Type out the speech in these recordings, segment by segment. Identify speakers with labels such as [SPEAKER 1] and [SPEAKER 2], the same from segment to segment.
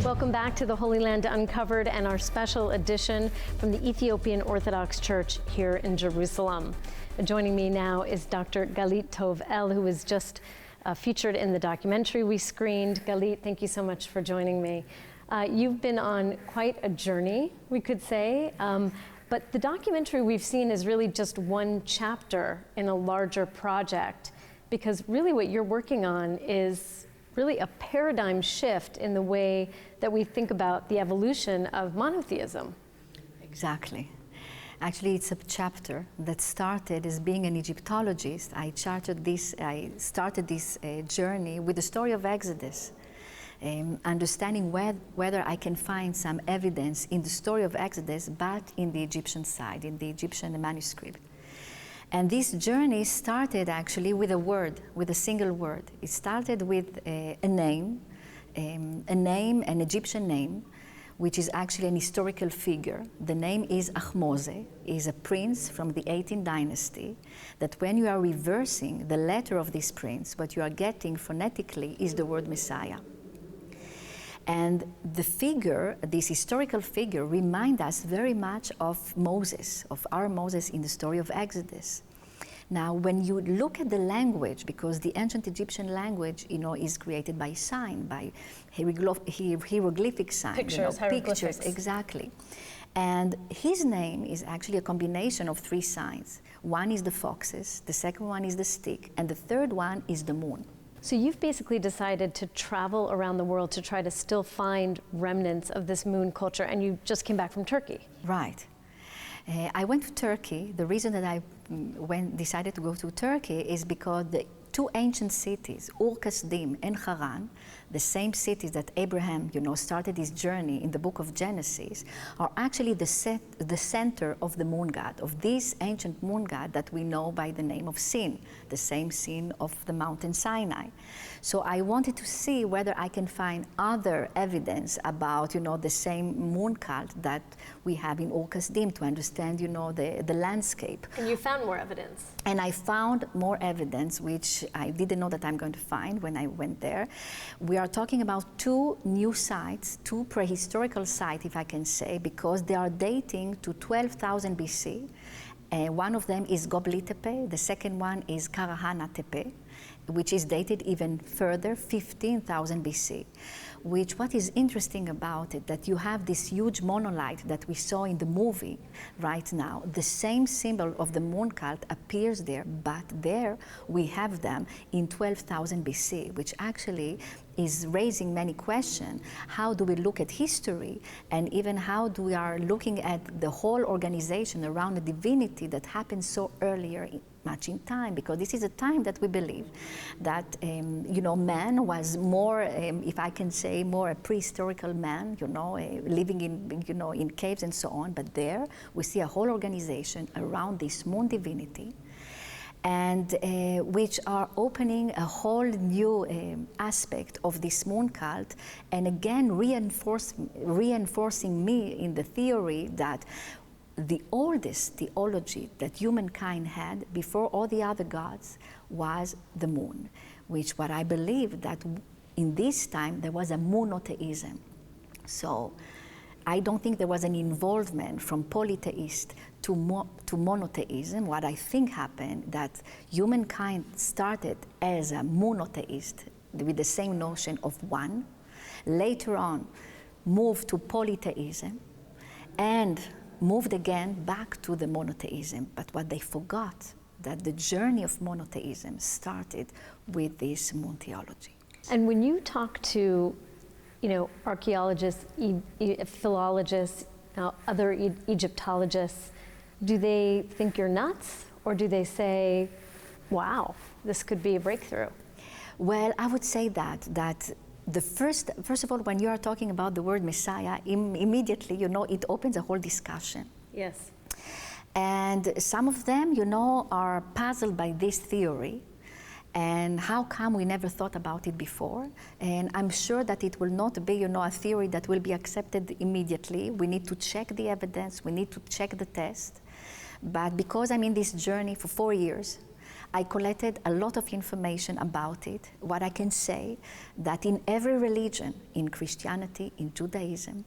[SPEAKER 1] Welcome back to the Holy Land Uncovered and our special edition from the Ethiopian Orthodox Church here in Jerusalem. Joining me now is Dr. Galit Tovel, who was just featured in the documentary we screened. Galit, thank you so much for joining me. You've been on quite a journey, we could say, but the documentary we've seen is really just one chapter in a larger project, because really what you're working on is really a paradigm shift in the way that we think about the evolution of monotheism.
[SPEAKER 2] Exactly. Actually, it's a chapter that started as being an Egyptologist. I started this journey with the story of Exodus, understanding whether I can find some evidence in the story of Exodus, but in the Egyptian side, in the Egyptian manuscript. And this journey started actually with a word, with a single word. It started with a name, an Egyptian name, which is actually an historical figure. The name is Ahmose, is a prince from the 18th dynasty, that when you are reversing the letter of this prince, what you are getting phonetically is the word Messiah. And the figure, this historical figure, reminds us very much of Moses, of our Moses in the story of Exodus. Now, when you look at the language, because the ancient Egyptian language, is created by sign, by hieroglyphic sign.
[SPEAKER 1] Pictures, hieroglyphics.
[SPEAKER 2] Pictures, exactly. And his name is actually a combination of three signs. One is the foxes, the second one is the stick, and the third one is the moon.
[SPEAKER 1] So you've basically decided to travel around the world to try to still find remnants of this moon culture, and you just came back from Turkey.
[SPEAKER 2] Right. I went to Turkey. The reason that I decided to go to Turkey is because the two ancient cities, Ur-Kasdim and Haran, the same cities that Abraham, started his journey in the book of Genesis, are actually the center of the moon god, of this ancient moon god that we know by the name of Sin, the same Sin of the mountain Sinai. So I wanted to see whether I can find other evidence about, the same moon cult that we have in Ur-Kasdim to understand, the landscape.
[SPEAKER 1] And you found more evidence.
[SPEAKER 2] And I found more evidence, which I didn't know that I'm going to find when I went there. We are talking about two new sites, two prehistorical sites, if I can say, because they are dating to 12,000 BC. One of them is Gobli Tepe, the second one is Karahana Tepe, which is dated even further, 15,000 BC. What is interesting about it, that you have this huge monolith that we saw in the movie right now. The same symbol of the moon cult appears there, but there we have them in 12,000 BC, which actually is raising many questions. How do we look at history, and even how do we are looking at the whole organization around the divinity that happened so earlier much in time, because this is a time that we believe that man was more, if I can say, more a prehistorical man, living in caves and so on. But there we see a whole organization around this moon divinity, and which are opening a whole new aspect of this moon cult, and again reinforcing me in the theory that the oldest theology that humankind had before all the other gods was the moon, which what I believe that in this time there was a monotheism. So I don't think there was an involvement from polytheist to monotheism. What I think happened, that humankind started as a monotheist with the same notion of one, later on moved to polytheism, and moved again back to the monotheism. But what they forgot, that the journey of monotheism started with this moon theology.
[SPEAKER 1] And when you talk to, archaeologists, philologists, other Egyptologists, do they think you're nuts, or do they say, wow, this could be a breakthrough?
[SPEAKER 2] Well, I would say that the first of all, when you are talking about the word Messiah, immediately, it opens a whole discussion.
[SPEAKER 1] Yes.
[SPEAKER 2] And some of them, are puzzled by this theory. And how come we never thought about it before? And I'm sure that it will not be, a theory that will be accepted immediately. We need to check the evidence. We need to check the test. But because I'm in this journey for 4 years, I collected a lot of information about it. What I can say, that in every religion, in Christianity, in Judaism,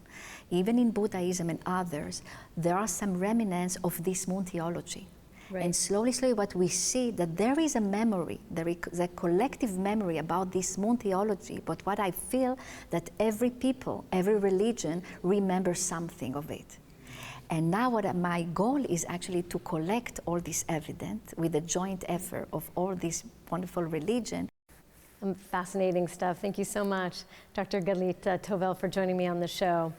[SPEAKER 2] even in Buddhism and others, there are some remnants of this moon theology. Right. And slowly, what we see, that there is a memory, there is a collective memory about this moon theology, but what I feel that every people, every religion remembers something of it. And now my goal is actually to collect all this evidence with a joint effort of all these wonderful religions.
[SPEAKER 1] Fascinating stuff. Thank you so much, Dr. Galit Tovel, for joining me on the show.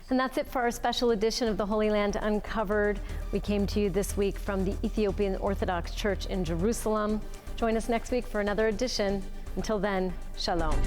[SPEAKER 1] And that's it for our special edition of the Holy Land Uncovered. We came to you this week from the Ethiopian Orthodox Church in Jerusalem. Join us next week for another edition. Until then, shalom.